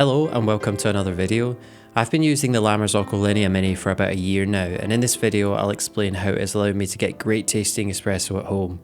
Hello and welcome to another video. I've been using the Linea Mini for about a year now, and in this video I'll explain how it has allowed me to get great tasting espresso at home.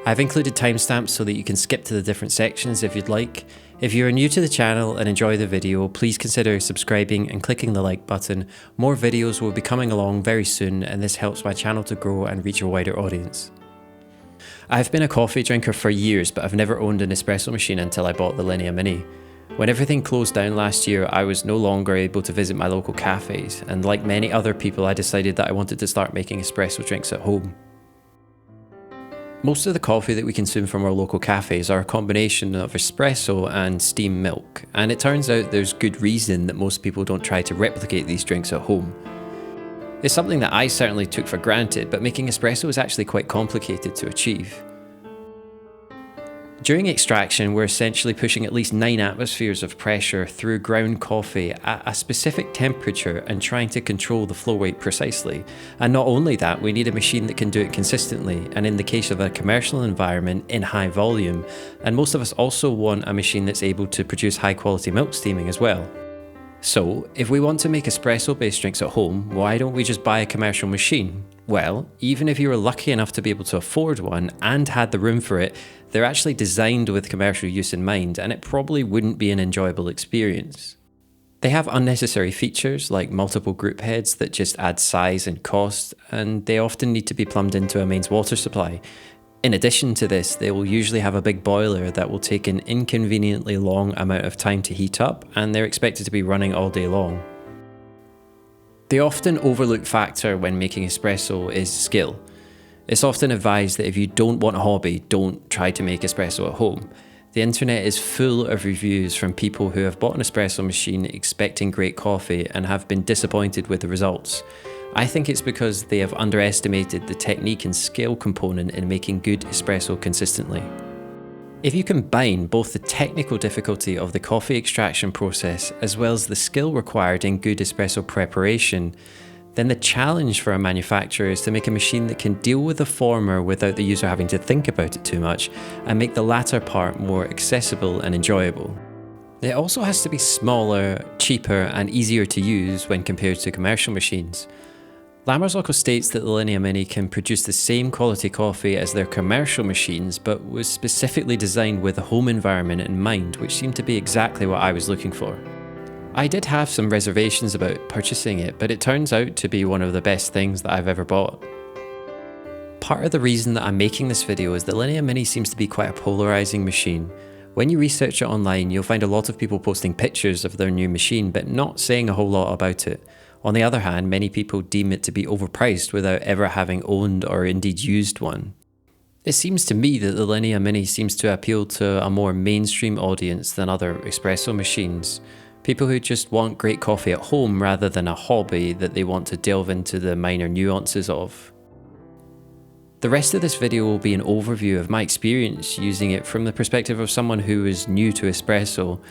I've included timestamps so that you can skip to the different sections if you'd like. If you are new to the channel and enjoy the video, please consider subscribing and clicking the like button. More videos will be coming along very soon, and this helps my channel to grow and reach a wider audience. I've been a coffee drinker for years, but I've never owned an espresso machine until I bought the Linea Mini. When everything closed down last year, I was no longer able to visit my local cafes, and like many other people, I decided that I wanted to start making espresso drinks at home. Most of the coffee that we consume from our local cafes are a combination of espresso and steamed milk, and it turns out there's good reason that most people don't try to replicate these drinks at home. It's something that I certainly took for granted, but making espresso is actually quite complicated to achieve. During extraction, we're essentially pushing at least 9 atmospheres of pressure through ground coffee at a specific temperature and trying to control the flow rate precisely. And not only that, we need a machine that can do it consistently, and in the case of a commercial environment, in high volume. And most of us also want a machine that's able to produce high quality milk steaming as well. So, if we want to make espresso-based drinks at home, why don't we just buy a commercial machine? Well, even if you were lucky enough to be able to afford one and had the room for it, they're actually designed with commercial use in mind, and it probably wouldn't be an enjoyable experience. They have unnecessary features like multiple group heads that just add size and cost, and they often need to be plumbed into a mains water supply. In addition to this, they will usually have a big boiler that will take an inconveniently long amount of time to heat up, and they're expected to be running all day long. The often overlooked factor when making espresso is skill. It's often advised that if you don't want a hobby, don't try to make espresso at home. The internet is full of reviews from people who have bought an espresso machine expecting great coffee and have been disappointed with the results. I think it's because they have underestimated the technique and skill component in making good espresso consistently. If you combine both the technical difficulty of the coffee extraction process as well as the skill required in good espresso preparation, then the challenge for a manufacturer is to make a machine that can deal with the former without the user having to think about it too much, and make the latter part more accessible and enjoyable. It also has to be smaller, cheaper, and easier to use when compared to commercial machines. Linea states that the Linea Mini can produce the same quality coffee as their commercial machines, but was specifically designed with the home environment in mind, which seemed to be exactly what I was looking for. I did have some reservations about purchasing it, but it turns out to be one of the best things that I've ever bought. Part of the reason that I'm making this video is that Linea Mini seems to be quite a polarising machine. When you research it online, you'll find a lot of people posting pictures of their new machine, but not saying a whole lot about it. On the other hand, many people deem it to be overpriced without ever having owned or indeed used one. It seems to me that the Linea Mini seems to appeal to a more mainstream audience than other espresso machines. People who just want great coffee at home rather than a hobby that they want to delve into the minor nuances of. The rest of this video will be an overview of my experience using it from the perspective of someone who is new to espresso.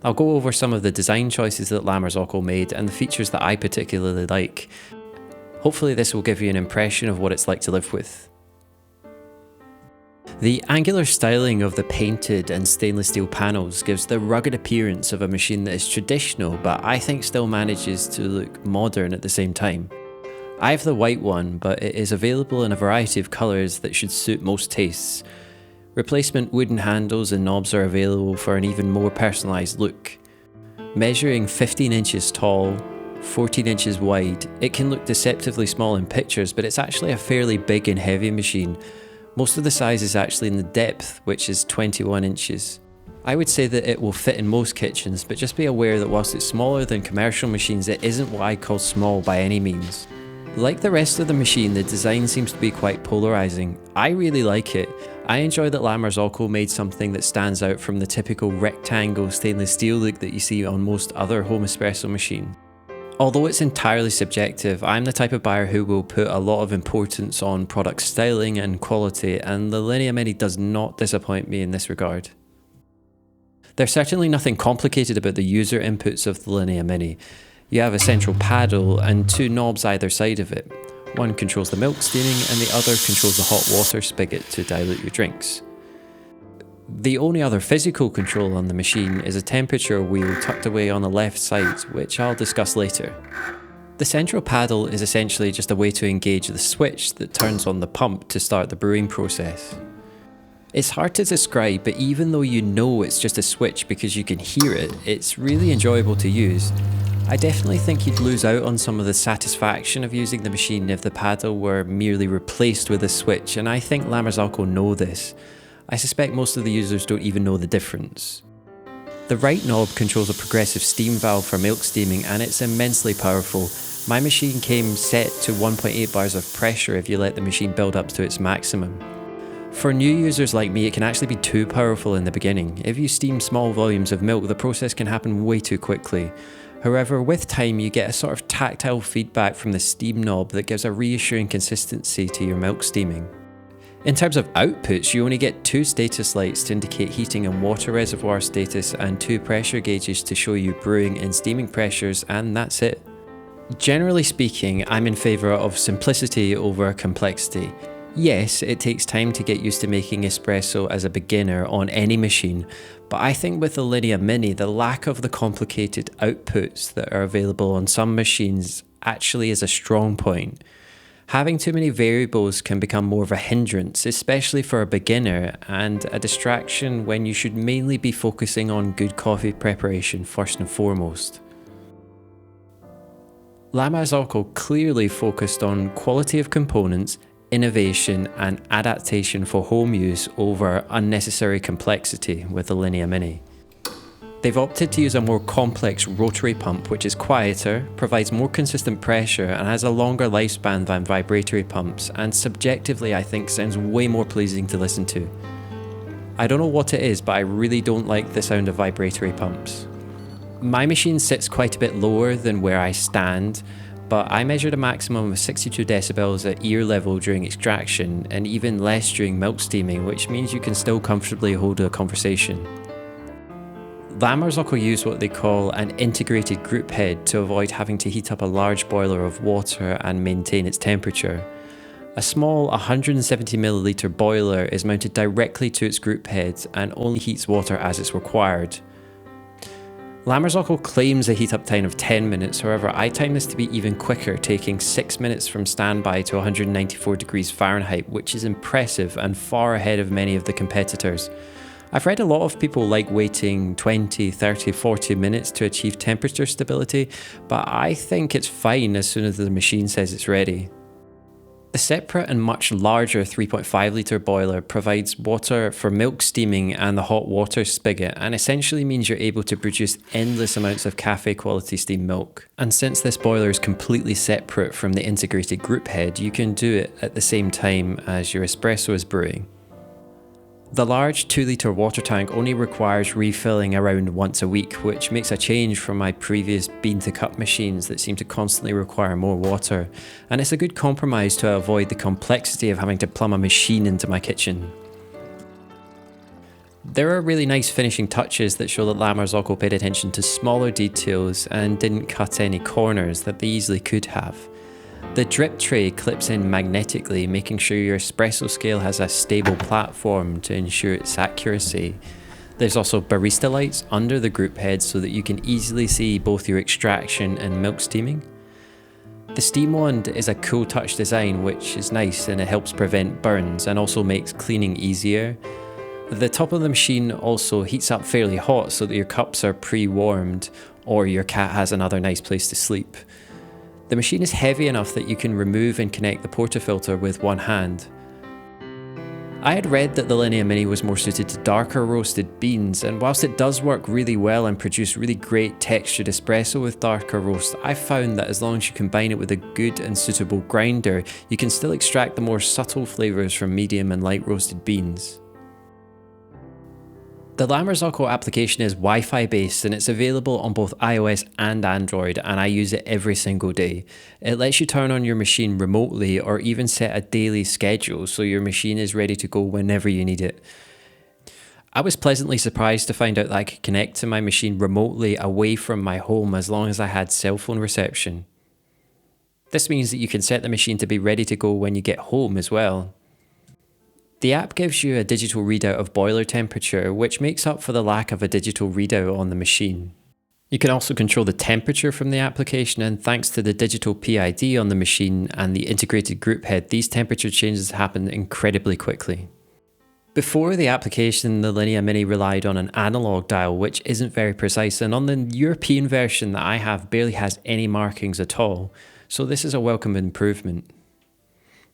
I'll go over some of the design choices that Linea made and the features that I particularly like. Hopefully this will give you an impression of what it's like to live with. The angular styling of the painted and stainless steel panels gives the rugged appearance of a machine that is traditional, but I think still manages to look modern at the same time. I have the white one, but it is available in a variety of colours that should suit most tastes. Replacement wooden handles and knobs are available for an even more personalised look. Measuring 15 inches tall, 14 inches wide, it can look deceptively small in pictures, but it's actually a fairly big and heavy machine. Most of the size is actually in the depth, which is 21 inches. I would say that it will fit in most kitchens, but just be aware that whilst it's smaller than commercial machines, it isn't what I call small by any means. Like the rest of the machine, the design seems to be quite polarising. I really like it. I enjoy that Linea made something that stands out from the typical rectangle stainless steel look that you see on most other home espresso machines. Although it's entirely subjective, I'm the type of buyer who will put a lot of importance on product styling and quality, and the Linea Mini does not disappoint me in this regard. There's certainly nothing complicated about the user inputs of the Linea Mini. You have a central paddle and 2 knobs either side of it. One controls the milk steaming and the other controls the hot water spigot to dilute your drinks. The only other physical control on the machine is a temperature wheel tucked away on the left side, which I'll discuss later. The central paddle is essentially just a way to engage the switch that turns on the pump to start the brewing process. It's hard to describe, but even though you know it's just a switch because you can hear it, it's really enjoyable to use. I definitely think you'd lose out on some of the satisfaction of using the machine if the paddle were merely replaced with a switch, and I think La Marzocco know this. I suspect most of the users don't even know the difference. The right knob controls a progressive steam valve for milk steaming, and it's immensely powerful. My machine came set to 1.8 bars of pressure if you let the machine build up to its maximum. For new users like me, it can actually be too powerful in the beginning. If you steam small volumes of milk, the process can happen way too quickly. However, with time you get a sort of tactile feedback from the steam knob that gives a reassuring consistency to your milk steaming. In terms of outputs, you only get 2 status lights to indicate heating and water reservoir status and 2 pressure gauges to show you brewing and steaming pressures, and that's it. Generally speaking, I'm in favour of simplicity over complexity. Yes, it takes time to get used to making espresso as a beginner on any machine, but I think with the Linea Mini, the lack of the complicated outputs that are available on some machines actually is a strong point. Having too many variables can become more of a hindrance, especially for a beginner, and a distraction when you should mainly be focusing on good coffee preparation first and foremost. La Marzocco clearly focused on quality of components, innovation and adaptation for home use over unnecessary complexity with the Linea Mini. They've opted to use a more complex rotary pump which is quieter, provides more consistent pressure and has a longer lifespan than vibratory pumps, and subjectively I think sounds way more pleasing to listen to. I don't know what it is, but I really don't like the sound of vibratory pumps. My machine sits quite a bit lower than where I stand, but I measured a maximum of 62 decibels at ear level during extraction and even less during milk steaming, which means you can still comfortably hold a conversation. La Marzocco use what they call an integrated group head to avoid having to heat up a large boiler of water and maintain its temperature. A small 170ml boiler is mounted directly to its group head and only heats water as it's required. La Marzocco claims a heat up time of 10 minutes, however I time this to be even quicker, taking 6 minutes from standby to 194 degrees Fahrenheit, which is impressive and far ahead of many of the competitors. I've read a lot of people like waiting 20, 30, 40 minutes to achieve temperature stability, but I think it's fine as soon as the machine says it's ready. The separate and much larger 3.5 litre boiler provides water for milk steaming and the hot water spigot, and essentially means you're able to produce endless amounts of cafe quality steamed milk. And since this boiler is completely separate from the integrated group head, you can do it at the same time as your espresso is brewing. The large 2 litre water tank only requires refilling around once a week, which makes a change from my previous bean to cup machines that seem to constantly require more water, and it's a good compromise to avoid the complexity of having to plumb a machine into my kitchen. There are really nice finishing touches that show that La Marzocco paid attention to smaller details and didn't cut any corners that they easily could have. The drip tray clips in magnetically, making sure your espresso scale has a stable platform to ensure its accuracy. There's also barista lights under the group head so that you can easily see both your extraction and milk steaming. The steam wand is a cool touch design which is nice and it helps prevent burns and also makes cleaning easier. The top of the machine also heats up fairly hot so that your cups are pre-warmed or your cat has another nice place to sleep. The machine is heavy enough that you can remove and connect the portafilter with one hand. I had read that the Linea Mini was more suited to darker roasted beans, and whilst it does work really well and produce really great textured espresso with darker roast, I found that as long as you combine it with a good and suitable grinder, you can still extract the more subtle flavours from medium and light roasted beans. The La Marzocco application is Wi-Fi based and it's available on both iOS and Android, and I use it every single day. It lets you turn on your machine remotely or even set a daily schedule so your machine is ready to go whenever you need it. I was pleasantly surprised to find out that I could connect to my machine remotely away from my home as long as I had cell phone reception. This means that you can set the machine to be ready to go when you get home as well. The app gives you a digital readout of boiler temperature, which makes up for the lack of a digital readout on the machine. You can also control the temperature from the application, and thanks to the digital PID on the machine and the integrated group head, these temperature changes happen incredibly quickly. Before the application, the Linea Mini relied on an analog dial, which isn't very precise, and on the European version that I have barely has any markings at all, so this is a welcome improvement.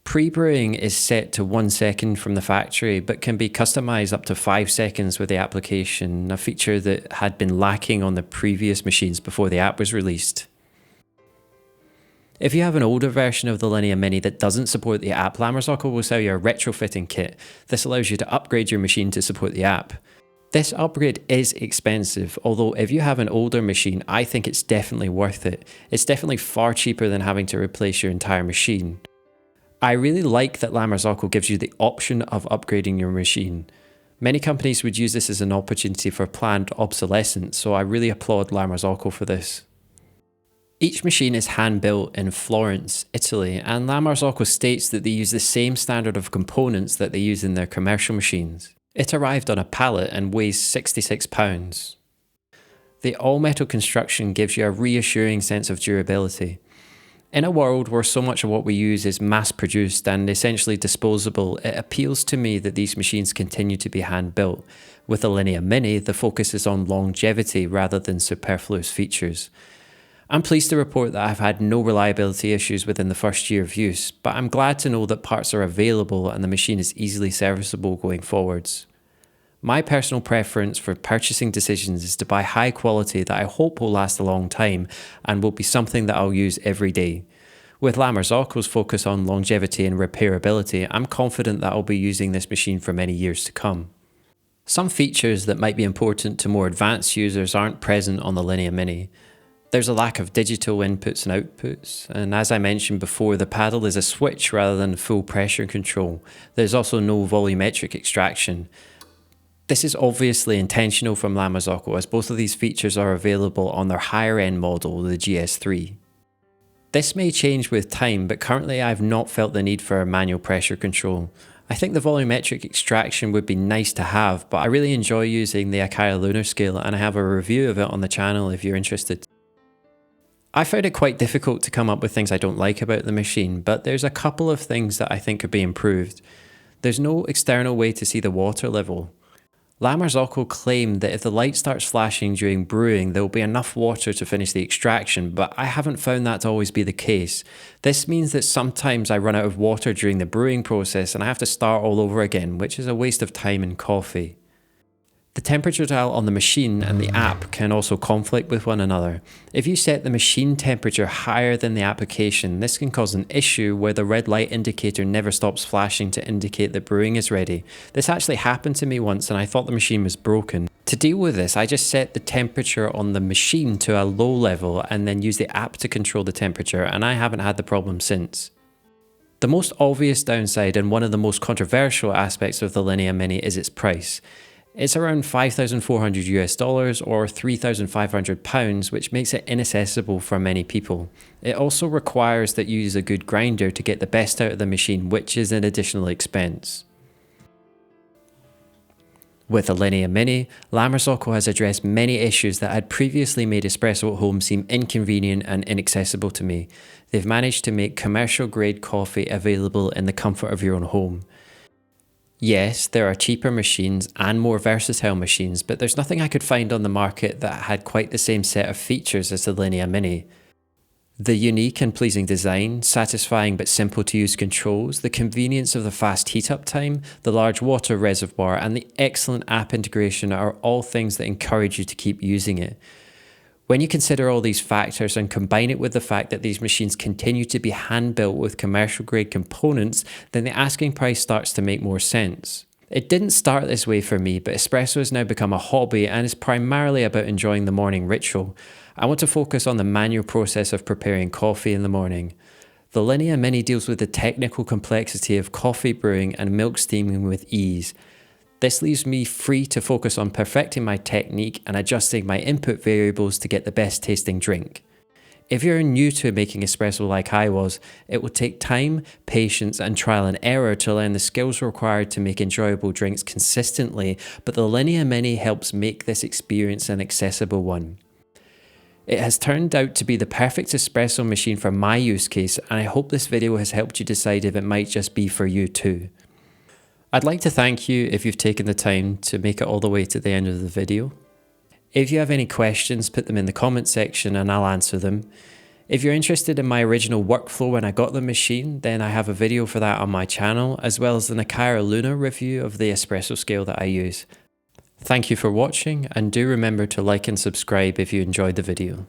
Pre-brewing is set to 1 second from the factory, but can be customized up to 5 seconds with the application, a feature that had been lacking on the previous machines before the app was released. If you have an older version of the Linea Mini that doesn't support the app, Lamorzoco will sell you a retrofitting kit. This allows you to upgrade your machine to support the app. This upgrade is expensive, although if you have an older machine, I think it's definitely worth it. It's definitely far cheaper than having to replace your entire machine. I really like that Lamorzoco gives you the option of upgrading your machine. Many companies would use this as an opportunity for planned obsolescence, so I really applaud Lamorzoco for this. Each machine is hand-built in Florence, Italy, and Lamorzoco states that they use the same standard of components that they use in their commercial machines. It arrived on a pallet and weighs 66 pounds. The all-metal construction gives you a reassuring sense of durability. In a world where so much of what we use is mass-produced and essentially disposable, it appeals to me that these machines continue to be hand-built. With the Linea Mini, the focus is on longevity rather than superfluous features. I'm pleased to report that I've had no reliability issues within the first year of use, but I'm glad to know that parts are available and the machine is easily serviceable going forwards. My personal preference for purchasing decisions is to buy high quality that I hope will last a long time and will be something that I'll use every day. With Lamorzoco's focus on longevity and repairability, I'm confident that I'll be using this machine for many years to come. Some features that might be important to more advanced users aren't present on the Linea Mini. There's a lack of digital inputs and outputs, and as I mentioned before, the paddle is a switch rather than full pressure control. There's also no volumetric extraction. This is obviously intentional from Lamorzoco, as both of these features are available on their higher end model, the GS3. This may change with time, but currently I've not felt the need for a manual pressure control. I think the volumetric extraction would be nice to have, but I really enjoy using the Akai Lunar Scale, and I have a review of it on the channel if you're interested. I found it quite difficult to come up with things I don't like about the machine, but there's a couple of things that I think could be improved. There's no external way to see the water level. Lamorzoco claimed that if the light starts flashing during brewing, there will be enough water to finish the extraction, but I haven't found that to always be the case. This means that sometimes I run out of water during the brewing process and I have to start all over again, which is a waste of time and coffee. The temperature dial on the machine and the app can also conflict with one another. If you set the machine temperature higher than the application, this can cause an issue where the red light indicator never stops flashing to indicate that brewing is ready. This actually happened to me once and I thought the machine was broken. To deal with this, I just set the temperature on the machine to a low level and then use the app to control the temperature, and I haven't had the problem since. The most obvious downside and one of the most controversial aspects of the Linea Mini is its price. It's around $5,400 US or £3,500, which makes it inaccessible for many people. It also requires that you use a good grinder to get the best out of the machine, which is an additional expense. With the Linea Mini, Lamorzoco has addressed many issues that had previously made espresso at home seem inconvenient and inaccessible to me. They've managed to make commercial grade coffee available in the comfort of your own home. Yes, there are cheaper machines and more versatile machines, but there's nothing I could find on the market that had quite the same set of features as the Linea Mini. The unique and pleasing design, satisfying but simple to use controls, the convenience of the fast heat up time, the large water reservoir, and the excellent app integration are all things that encourage you to keep using it. When you consider all these factors and combine it with the fact that these machines continue to be hand-built with commercial-grade components, then the asking price starts to make more sense. It didn't start this way for me, but espresso has now become a hobby and is primarily about enjoying the morning ritual. I want to focus on the manual process of preparing coffee in the morning. The Linea Mini deals with the technical complexity of coffee brewing and milk steaming with ease. This leaves me free to focus on perfecting my technique and adjusting my input variables to get the best tasting drink. If you're new to making espresso like I was, it will take time, patience, and trial and error to learn the skills required to make enjoyable drinks consistently, but the Linea Mini helps make this experience an accessible one. It has turned out to be the perfect espresso machine for my use case, and I hope this video has helped you decide if it might just be for you too. I'd like to thank you if you've taken the time to make it all the way to the end of the video. If you have any questions, put them in the comment section and I'll answer them. If you're interested in my original workflow when I got the machine, then I have a video for that on my channel, as well as the Nakara Luna review of the espresso scale that I use. Thank you for watching, and do remember to like and subscribe if you enjoyed the video.